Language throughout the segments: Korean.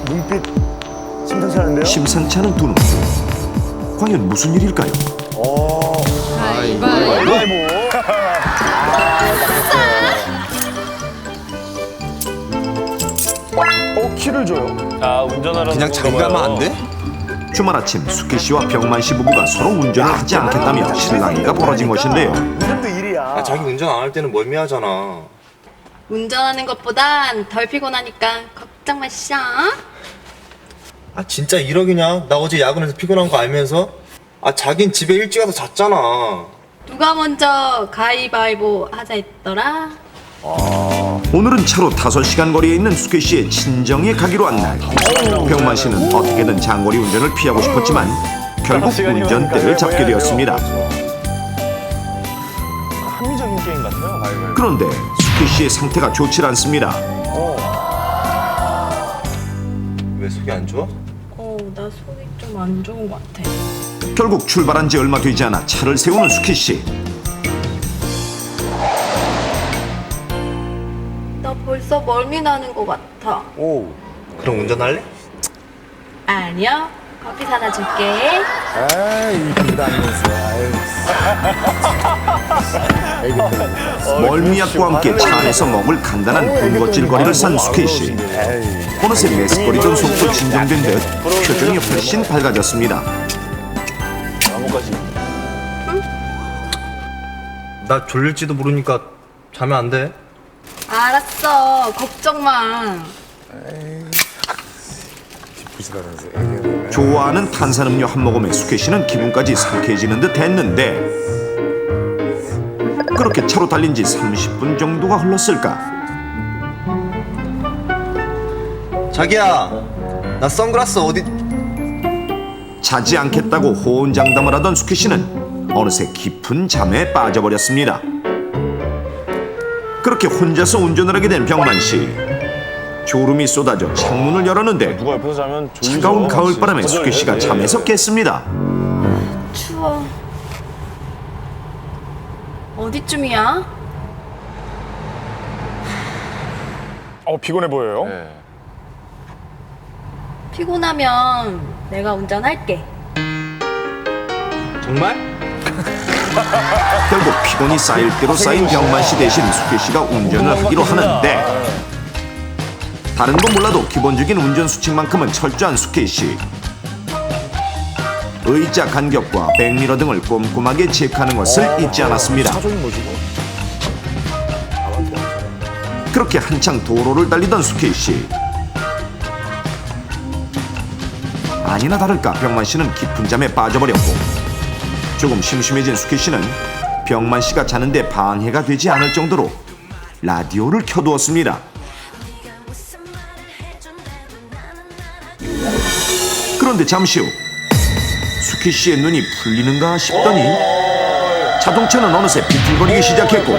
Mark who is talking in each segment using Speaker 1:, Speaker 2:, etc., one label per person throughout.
Speaker 1: 눈빛 심상치 않은데요?
Speaker 2: 심상치 않은 두 눈. 과연 무슨 일일까요?
Speaker 1: 가위바위보. 키를 줘요.
Speaker 3: 운전하라는
Speaker 4: 그냥 자기 가면 안 돼?
Speaker 2: 주말 아침 수케 씨와 병만 씨 부부가 서로 운전을 하지 않겠다며 실랑이가 벌어진 것인데요.
Speaker 1: 운전도 일이야.
Speaker 4: 자기 운전 안 할 때는 멀미하잖아.
Speaker 5: 운전하는 것보단 덜 피곤하니까 걱정 마시오.
Speaker 4: 진짜 이러기냐? 나 어제 야근해서 피곤한 거 알면서? 자긴 집에 일찍 와서 잤잖아.
Speaker 5: 누가 먼저 가위바위보 하자 했더라?
Speaker 2: 오늘은 차로 5시간 거리에 있는 수케 씨의 친정에 가기로 한 날. 병만 씨는 어떻게든 장거리 운전을 피하고 싶었지만 결국 운전대를 잡게 되었습니다.
Speaker 1: 합리적인 게임 같아요. 가위바위보.
Speaker 2: 그런데 수케 씨의 상태가 좋질 않습니다.
Speaker 4: 왜 속이 안 좋아?
Speaker 5: 나 속이 좀 안 좋은 것 같아.
Speaker 2: 결국 출발한 지 얼마 되지 않아 차를 세우는 수케 씨.
Speaker 5: 나 벌써 멀미 나는 것 같아.
Speaker 4: 그럼 운전할래?
Speaker 5: 아니요. 커피 사다 줄게.
Speaker 2: 멀미약과 함께 차 안에서 먹을 간단한 군것질거리를 산 수케 씨. 어느새 메스거리던 속도 진정된 듯 표정이 훨씬 밝아졌습니다.
Speaker 4: 나 졸릴지도 모르니까 자면 안 돼?
Speaker 5: 알았어. 걱정 마.
Speaker 2: 좋아하는 탄산음료 한 모금에 수케 씨는 기분까지 상쾌해지는 듯 했는데 그렇게 차로 달린 지 30분 정도가 흘렀을까.
Speaker 4: 자기야, 나 선글라스 어디...
Speaker 2: 자지 않겠다고 호언장담을 하던 수케 씨는 어느새 깊은 잠에 빠져버렸습니다. 그렇게 혼자서 운전을 하게 된 병만 씨. 졸음이 쏟아져 창문을 열었는데
Speaker 1: 누가 옆에서 자면 졸리죠.
Speaker 2: 차가운 가을바람에 수케 씨가 잠에서 깼습니다.
Speaker 5: 추워. 어디쯤이야?
Speaker 1: 피곤해 보여요.
Speaker 5: 피곤하면 내가 운전할게.
Speaker 4: 정말?
Speaker 2: 결국 피곤이 쌓일 대로 쌓인 병만 씨 대신 수케 씨가 운전을 하기로 하는데 다른 건 몰라도 기본적인 운전 수칙만큼은 철저한 수케 씨. 의자 간격과 백미러 등을 꼼꼼하게 체크하는 것을 잊지 않았습니다.
Speaker 1: 차종이 뭐지?
Speaker 2: 그렇게 한창 도로를 달리던 수케 씨. 아니나 다를까 병만 씨는 깊은 잠에 빠져버렸고 조금 심심해진 수케 씨는 병만 씨가 자는데 방해가 되지 않을 정도로 라디오를 켜두었습니다. 그런데 잠시 후 수케 씨의 눈이 풀리는가 싶더니 자동차는 어느새 비틀거리기 시작했고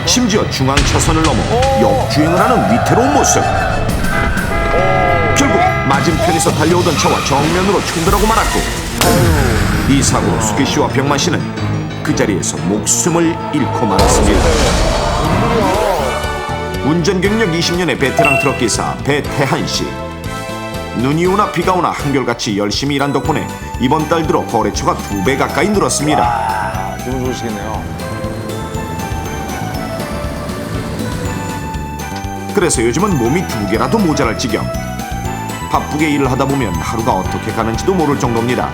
Speaker 2: 심지어 중앙 차선을 넘어 역주행을 하는 위태로운 모습. 결국 맞은편에서 달려오던 차와 정면으로 충돌하고 말았고 이 사고로 수케 씨와 병만 씨는 그 자리에서 목숨을 잃고 말았습니다. 운전 경력 20년의 베테랑 트럭 기사 배태한 씨. 눈이 오나 비가 오나 한결같이 열심히 일한 덕분에 이번 달 들어 거래처가 2배 가까이 늘었습니다.
Speaker 1: 기분 좋으시겠네요.
Speaker 2: 그래서 요즘은 몸이 2개라도 모자랄 지경. 바쁘게 일을 하다 보면 하루가 어떻게 가는지도 모를 정도입니다.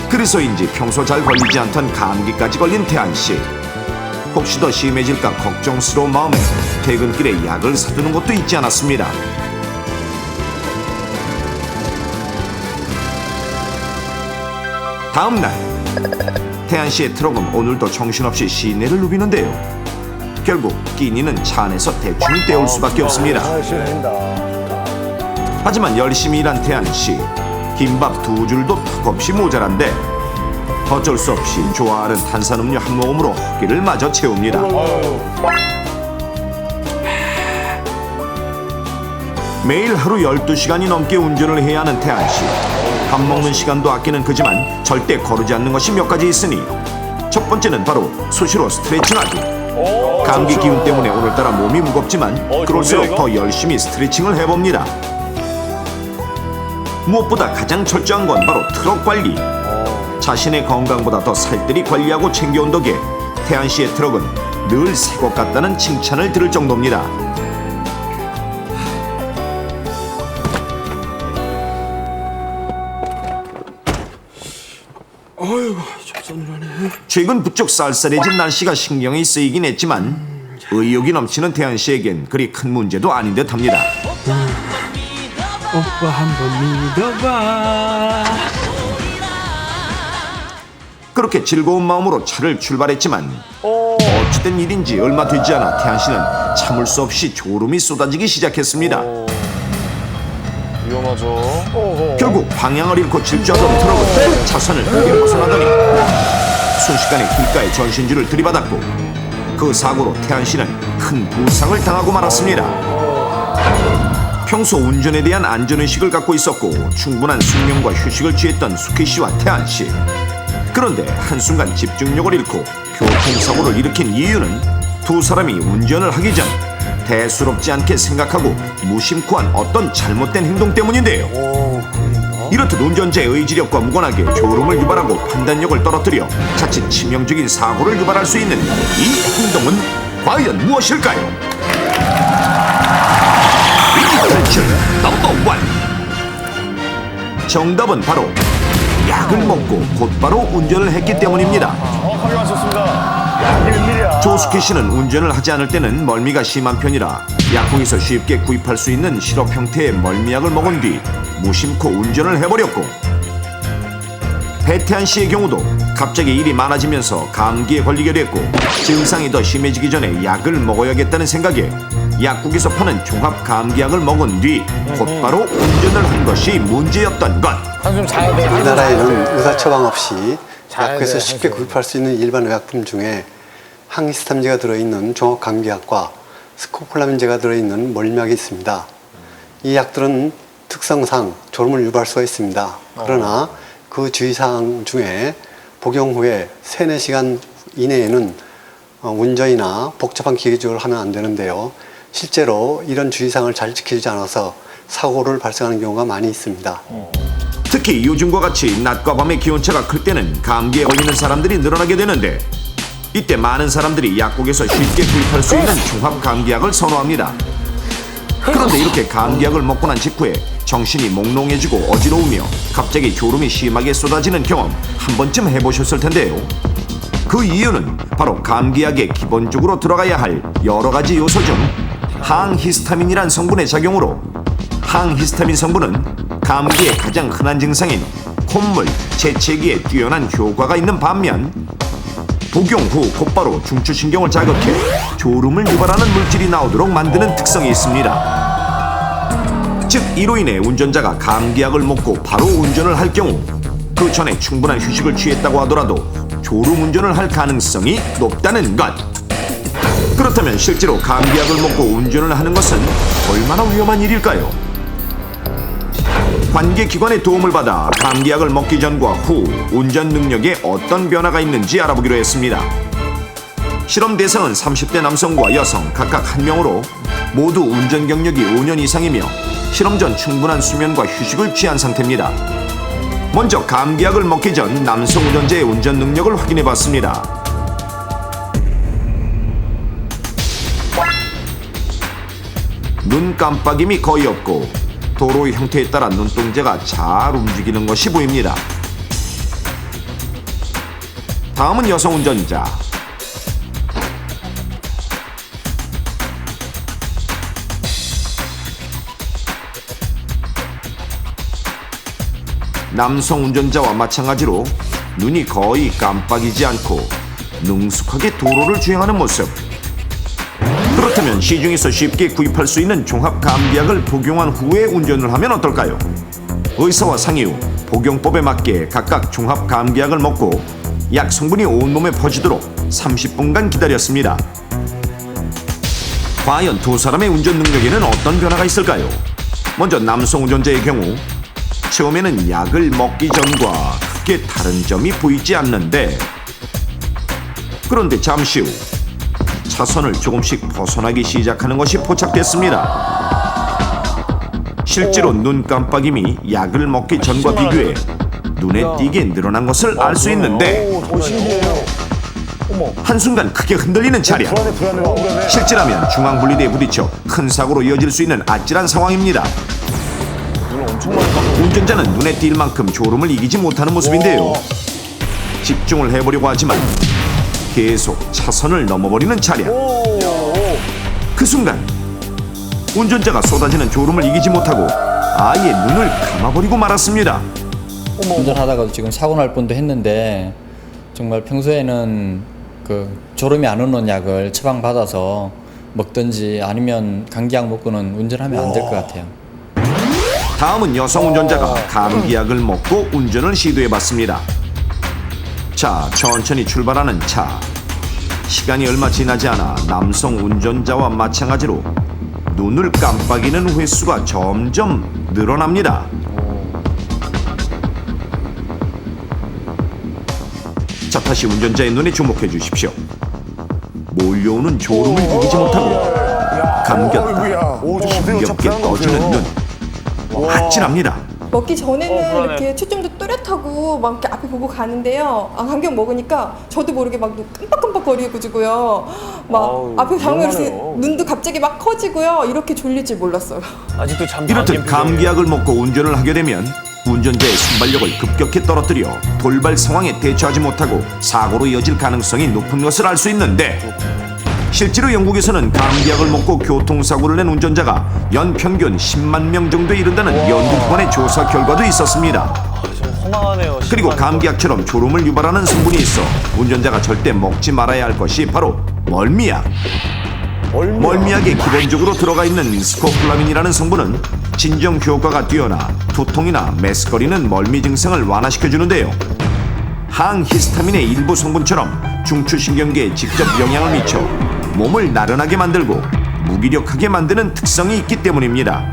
Speaker 2: 그래서인지 평소 잘 걸리지 않던 감기까지 걸린 태한 씨. 혹시 더 심해질까 걱정스러운 마음에 퇴근길에 약을 사두는 것도 잊지 않았습니다. 다음 날 태한 씨의 트럭은 오늘도 정신없이 시내를 누비는데요. 결국 끼니는 차 안에서 대충 때울 수밖에 없습니다. 하지만 열심히 일한 태한 씨. 김밥 2줄도 턱없이 모자란데 어쩔 수 없이 좋아하는 탄산음료 한 모금으로 허기를 마저 채웁니다. 매일 하루 12시간이 넘게 운전을 해야 하는 태한 씨. 밥 먹는 시간도 아끼는 그지만 절대 거르지 않는 것이 몇 가지 있으니 첫 번째는 바로 수시로 스트레칭하기. 감기 기운 때문에 오늘따라 몸이 무겁지만 그럴수록
Speaker 1: 좋은데요,
Speaker 2: 더 열심히 스트레칭을 해봅니다. 무엇보다 가장 철저한 건 바로 트럭 관리. 자신의 건강보다 더 살뜰히 관리하고 챙겨온 덕에 태한 씨의 트럭은 늘 새 것 같다는 칭찬을 들을 정도입니다. 최근 부쩍 쌀쌀해진 날씨가 신경이 쓰이긴 했지만 의욕이 넘치는 태한 씨에겐 그리 큰 문제도 아닌 듯합니다.
Speaker 3: 오빠 한번 믿어봐.
Speaker 2: 그렇게 즐거운 마음으로 차를 출발했지만 어찌된 일인지 얼마 되지 않아 태한 씨는 참을 수 없이 졸음이 쏟아지기 시작했습니다.
Speaker 1: 위험하죠.
Speaker 2: 결국 방향을 잃고 질주하던 트럭은 차선을 크게 벗어나더니 순식간에 길가에 전신줄을 들이받았고 그 사고로 태한 씨는 큰 부상을 당하고 말았습니다. 평소 운전에 대한 안전의식을 갖고 있었고 충분한 숙면과 휴식을 취했던 수키 씨와 태한 씨. 그런데 한순간 집중력을 잃고 교통사고를 일으킨 이유는 두 사람이 운전을 하기 전 대수롭지 않게 생각하고 무심코 한 어떤 잘못된 행동 때문인데요. 이렇듯 운전자의 의지력과 무관하게 졸음을 유발하고 판단력을 떨어뜨려 자칫 치명적인 사고를 유발할 수 있는 이 행동은 과연 무엇일까요? 탈출 넘버 원. 정답은 바로 약을 먹고 곧바로 운전을 했기 때문입니다.
Speaker 1: 정확하게 맞췄습니다. 이게 웬일이야.
Speaker 2: 조수키 씨는 운전을 하지 않을 때는 멀미가 심한 편이라 약국에서 쉽게 구입할 수 있는 시럽 형태의 멀미약을 먹은 뒤 무심코 운전을 해버렸고, 배태한 씨의 경우도 갑자기 일이 많아지면서 감기에 걸리게 됐고 증상이 더 심해지기 전에 약을 먹어야겠다는 생각에 약국에서 파는 종합 감기약을 먹은 뒤 곧바로 운전을 한 것이 문제였던 것.
Speaker 1: 한숨 자야 돼.
Speaker 6: 우리나라에는 의사 처방 없이
Speaker 1: 자야
Speaker 6: 약국에서
Speaker 1: 돼,
Speaker 6: 쉽게
Speaker 1: 한숨.
Speaker 6: 구입할 수 있는 일반 의약품 중에 항히스타민제가 들어있는 종합 감기약과 스코폴라민제가 들어있는 멀미약이 있습니다. 이 약들은 특성상 졸음을 유발할 수가 있습니다. 그러나 그 주의사항 중에 복용 후에 3-4시간 이내에는 운전이나 복잡한 기계조를 하면 안 되는데요. 실제로 이런 주의사항을 잘 지키지 않아서 사고를 발생하는 경우가 많이 있습니다.
Speaker 2: 특히 요즘과 같이 낮과 밤의 기온차가 클 때는 감기에 걸리는 사람들이 늘어나게 되는데 이때 많은 사람들이 약국에서 쉽게 구입할 수 있는 종합 감기약을 선호합니다. 그런데 이렇게 감기약을 먹고 난 직후에 정신이 몽롱해지고 어지러우며 갑자기 졸음이 심하게 쏟아지는 경험 한 번쯤 해보셨을 텐데요. 그 이유는 바로 감기약에 기본적으로 들어가야 할 여러 가지 요소 중 항히스타민이란 성분의 작용으로, 항히스타민 성분은 감기의 가장 흔한 증상인 콧물, 재채기에 뛰어난 효과가 있는 반면 복용 후 곧바로 중추신경을 자극해 졸음을 유발하는 물질이 나오도록 만드는 특성이 있습니다. 즉 이로 인해 운전자가 감기약을 먹고 바로 운전을 할 경우 그 전에 충분한 휴식을 취했다고 하더라도 졸음 운전을 할 가능성이 높다는 것. 그렇다면 실제로 감기약을 먹고 운전을 하는 것은 얼마나 위험한 일일까요? 관계기관의 도움을 받아 감기약을 먹기 전과 후 운전 능력에 어떤 변화가 있는지 알아보기로 했습니다. 실험 대상은 30대 남성과 여성 각각 1명으로 모두 운전 경력이 5년 이상이며 실험 전 충분한 수면과 휴식을 취한 상태입니다. 먼저 감기약을 먹기 전 남성 운전자의 운전 능력을 확인해 봤습니다. 눈 깜빡임이 거의 없고 도로의 형태에 따라 눈동자가 잘 움직이는 것이 보입니다. 다음은 여성 운전자. 남성 운전자와 마찬가지로 눈이 거의 깜빡이지 않고 능숙하게 도로를 주행하는 모습. 그렇다면 시중에서 쉽게 구입할 수 있는 종합 감기약을 복용한 후에 운전을 하면 어떨까요? 의사와 상의 후 복용법에 맞게 각각 종합 감기약을 먹고 약 성분이 온몸에 퍼지도록 30분간 기다렸습니다. 과연 두 사람의 운전 능력에는 어떤 변화가 있을까요? 먼저 남성 운전자의 경우 처음에는 약을 먹기 전과 크게 다른 점이 보이지 않는데, 그런데 잠시 후 차선을 조금씩 벗어나기 시작하는 것이 포착됐습니다. 실제로 눈 깜빡임이 약을 먹기 전과 비교해 눈에 띄게 늘어난 것을 알 수 있는데,
Speaker 1: 오, 신기해요. 어머.
Speaker 2: 한순간 크게 흔들리는 차량.
Speaker 1: 불안해.
Speaker 2: 실제라면 중앙분리대에 부딪혀 큰 사고로 이어질 수 있는 아찔한 상황입니다.
Speaker 1: 눈을 엄청 많이 감고.
Speaker 2: 운전자는 눈에 띌 만큼 졸음을 이기지 못하는 모습인데요. 집중을 해보려고 하지만 계속 차선을 넘어버리는 차량. 그 순간 운전자가 쏟아지는 졸음을 이기지 못하고 아예 눈을 감아버리고 말았습니다.
Speaker 7: 운전하다가도 지금 사고 날 뻔도 했는데, 정말 평소에는 그 졸음이 안 오는 약을 처방받아서 먹든지 아니면 감기약 먹고는 운전하면 안 될 것 같아요.
Speaker 2: 다음은 여성 운전자가 감기약을 먹고 운전을 시도해봤습니다. 자, 천천히 출발하는 차. 시간이 얼마 지나지 않아 남성 운전자와 마찬가지로 눈을 깜빡이는 횟수가 점점 늘어납니다. 자, 다시 운전자의 눈에 주목해 주십시오. 몰려오는 졸음을 이기지 못하고 감겼다
Speaker 1: 오, 저
Speaker 2: 힘겹게 떠지는 눈. 아찔합니다.
Speaker 8: 먹기 전에는
Speaker 1: 불안해.
Speaker 8: 이렇게 초점도 또렷하고 막 이렇게 앞에 보고 가는데요. 감격 먹으니까 저도 모르게 막 눈 깜빡깜빡거리고요. 막
Speaker 1: 아우,
Speaker 8: 앞에 장면 이렇게
Speaker 1: 위험하네요.
Speaker 8: 눈도 갑자기 막 커지고요. 이렇게 졸릴 줄 몰랐어요.
Speaker 1: 아직도 잠도 안
Speaker 2: 이렇듯
Speaker 1: 깬
Speaker 2: 감기약을 먹고 운전을 하게 되면 운전자의 순발력을 급격히 떨어뜨려 돌발 상황에 대처하지 못하고 사고로 이어질 가능성이 높은 것을 알 수 있는데, 실제로 영국에서는 감기약을 먹고 교통사고를 낸 운전자가 연평균 10만 명 정도에 이른다는 연구기관의 조사 결과도 있었습니다.
Speaker 1: 좀 허망하네요.
Speaker 2: 그리고
Speaker 1: 심한
Speaker 2: 감기약처럼 졸음을 유발하는 성분이 있어 운전자가 절대 먹지 말아야 할 것이 바로 멀미약. 멀미약에 기본적으로 들어가 있는 스코폴라민이라는 성분은 진정 효과가 뛰어나 두통이나 메스꺼리는 멀미 증상을 완화시켜주는데요. 항히스타민의 일부 성분처럼 중추신경계에 직접 영향을 미쳐 몸을 나른하게 만들고 무기력하게 만드는 특성이 있기 때문입니다.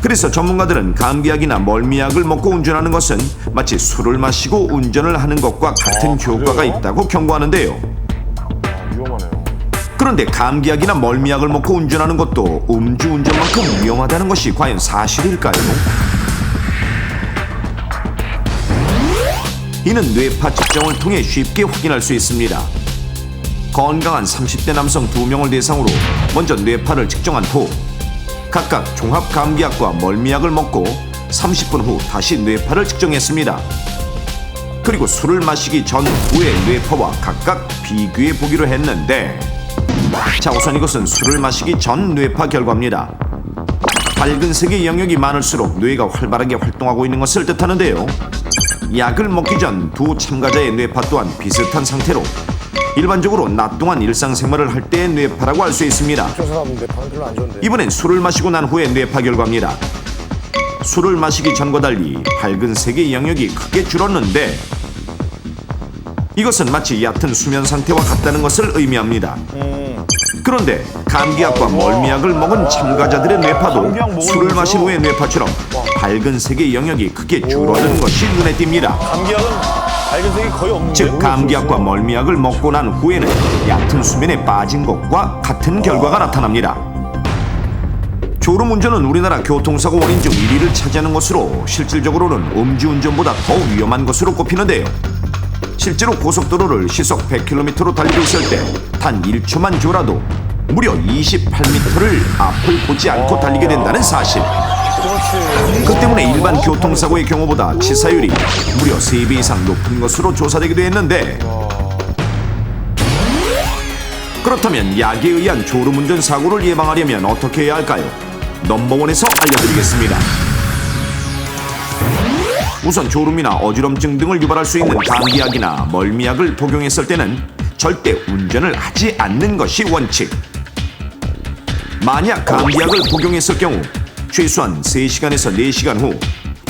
Speaker 2: 그래서 전문가들은 감기약이나 멀미약을 먹고 운전하는 것은 마치 술을 마시고 운전을 하는 것과 같은 효과가 있다고 경고하는데요.
Speaker 1: 위험하네요.
Speaker 2: 그런데 감기약이나 멀미약을 먹고 운전하는 것도 음주운전만큼 위험하다는 것이 과연 사실일까요? 이는 뇌파 측정을 통해 쉽게 확인할 수 있습니다. 건강한 30대 남성 2명을 대상으로 먼저 뇌파를 측정한 후 각각 종합 감기약과 멀미약을 먹고 30분 후 다시 뇌파를 측정했습니다. 그리고 술을 마시기 전 후의 뇌파와 각각 비교해 보기로 했는데, 자, 우선 이것은 술을 마시기 전 뇌파 결과입니다. 밝은색의 영역이 많을수록 뇌가 활발하게 활동하고 있는 것을 뜻하는데요. 약을 먹기 전 두 참가자의 뇌파 또한 비슷한 상태로 일반적으로 낮 동안 일상생활을 할 때의 뇌파라고 할 수 있습니다.
Speaker 1: 저 사람인데 방 별로 안 좋은데.
Speaker 2: 이번엔 술을 마시고 난 후의 뇌파 결과입니다. 술을 마시기 전과 달리 밝은색의 영역이 크게 줄었는데, 이것은 마치 얕은 수면 상태와 같다는 것을 의미합니다. 그런데 감기약과 멀미약을 먹은 참가자들의 뇌파도
Speaker 1: 감기약 먹은
Speaker 2: 술을
Speaker 1: 거죠?
Speaker 2: 마신 후의 뇌파처럼 밝은색의 영역이 크게 줄어든 것이 눈에 띕니다.
Speaker 1: 감기약은 밝은색이 거의 없는데.
Speaker 2: 즉 감기약과 멀미약을 먹고 난 후에는 얕은 수면에 빠진 것과 같은 결과가 나타납니다. 졸음운전은 우리나라 교통사고 원인 중 1위를 차지하는 것으로 실질적으로는 음주운전보다 더 위험한 것으로 꼽히는데요. 실제로 고속도로를 시속 100km로 달리고 있을 때 단 1초만 졸아도 무려 28m를 앞을 보지 않고 달리게 된다는 사실. 그 때문에 일반 교통사고의 경우보다 치사율이 무려 3배 이상 높은 것으로 조사되기도 했는데, 그렇다면 약에 의한 졸음운전 사고를 예방하려면 어떻게 해야 할까요? 넘버원에서 알려드리겠습니다. 우선 졸음이나 어지럼증 등을 유발할 수 있는 감기약이나 멀미약을 복용했을 때는 절대 운전을 하지 않는 것이 원칙. 만약 감기약을 복용했을 경우 최소한 3시간에서 4시간 후,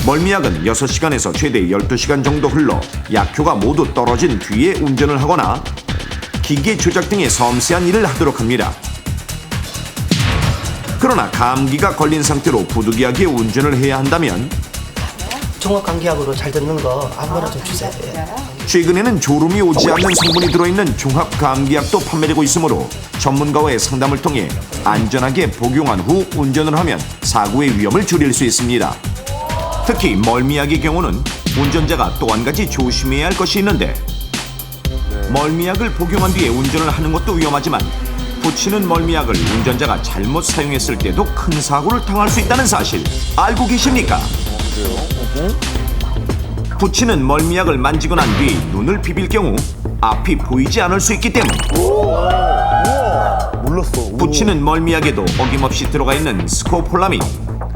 Speaker 2: 멀미약은 6시간에서 최대 12시간 정도 흘러 약효가 모두 떨어진 뒤에 운전을 하거나 기계 조작 등의 섬세한 일을 하도록 합니다. 그러나 감기가 걸린 상태로 부득이하게 운전을 해야 한다면
Speaker 9: 종합 감기약으로 잘 듣는 거 아무거나 좀 주세요.
Speaker 2: 최근에는 졸음이 오지 않는 성분이 들어있는 종합 감기약도 판매되고 있으므로 전문가와의 상담을 통해 안전하게 복용한 후 운전을 하면 사고의 위험을 줄일 수 있습니다. 특히 멀미약의 경우는 운전자가 또 한 가지 조심해야 할 것이 있는데 멀미약을 복용한 뒤에 운전을 하는 것도 위험하지만 붙이는 멀미약을 운전자가 잘못 사용했을 때도 큰 사고를 당할 수 있다는 사실 알고 계십니까? 붙이는 멀미약을 만지고 난 뒤 눈을 비빌 경우 앞이 보이지 않을 수 있기 때문
Speaker 1: 몰랐어.
Speaker 2: 붙이는 멀미약에도 어김없이 들어가 있는 스코폴라민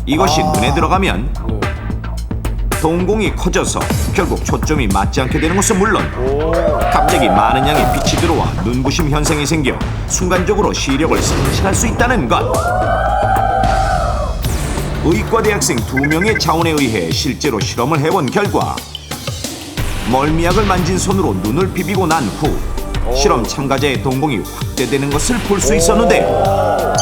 Speaker 2: 이것이 눈에 들어가면 동공이 커져서 결국 초점이 맞지 않게 되는 것은 물론 갑자기 많은 양의 빛이 들어와 눈부심 현상이 생겨 순간적으로 시력을 상실할 수 있다는 것. 의과대학생 2명의 자원에 의해 실제로 실험을 해본 결과 멀미약을 만진 손으로 눈을 비비고 난 후 실험 참가자의 동공이 확대되는 것을 볼 수 있었는데요.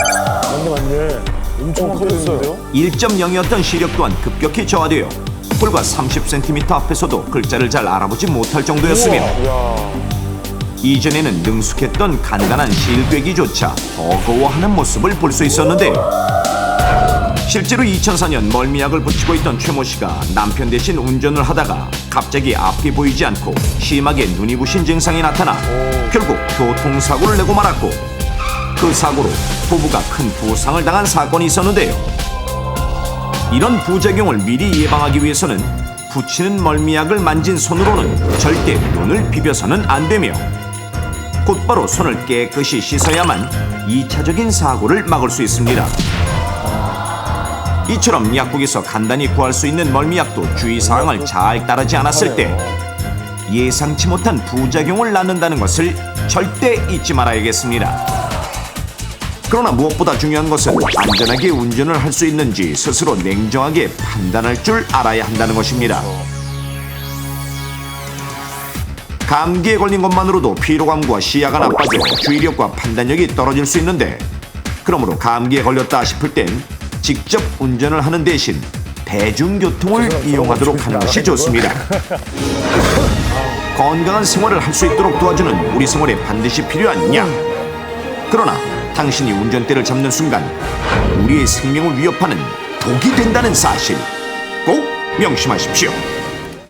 Speaker 1: 맞네. 엄청 커졌어요.
Speaker 2: 1.0이었던 시력 또한 급격히 저하되어 불과 30cm 앞에서도 글자를 잘 알아보지 못할 정도였으며 이전에는 능숙했던 간단한 실꿰기조차 버거워하는 모습을 볼 수 있었는데요. 실제로 2004년 멀미약을 붙이고 있던 최모 씨가 남편 대신 운전을 하다가 갑자기 앞이 보이지 않고 심하게 눈이 부신 증상이 나타나 결국 교통사고를 내고 말았고 그 사고로 부부가 큰 부상을 당한 사건이 있었는데요. 이런 부작용을 미리 예방하기 위해서는 붙이는 멀미약을 만진 손으로는 절대 눈을 비벼서는 안 되며 곧바로 손을 깨끗이 씻어야만 2차적인 사고를 막을 수 있습니다. 이처럼 약국에서 간단히 구할 수 있는 멀미약도 주의사항을 잘 따르지 않았을 때 예상치 못한 부작용을 낳는다는 것을 절대 잊지 말아야겠습니다. 그러나 무엇보다 중요한 것은 안전하게 운전을 할 수 있는지 스스로 냉정하게 판단할 줄 알아야 한다는 것입니다. 감기에 걸린 것만으로도 피로감과 시야가 나빠져 주의력과 판단력이 떨어질 수 있는데 그러므로 감기에 걸렸다 싶을 땐 직접 운전을 하는 대신 대중교통을 이용하도록 하는 것이 좋습니다. 건강한 생활을 할 수 있도록 도와주는 우리 생활에 반드시 필요한 약. 그러나 당신이 운전대를 잡는 순간 우리의 생명을 위협하는 독이 된다는 사실 꼭 명심하십시오.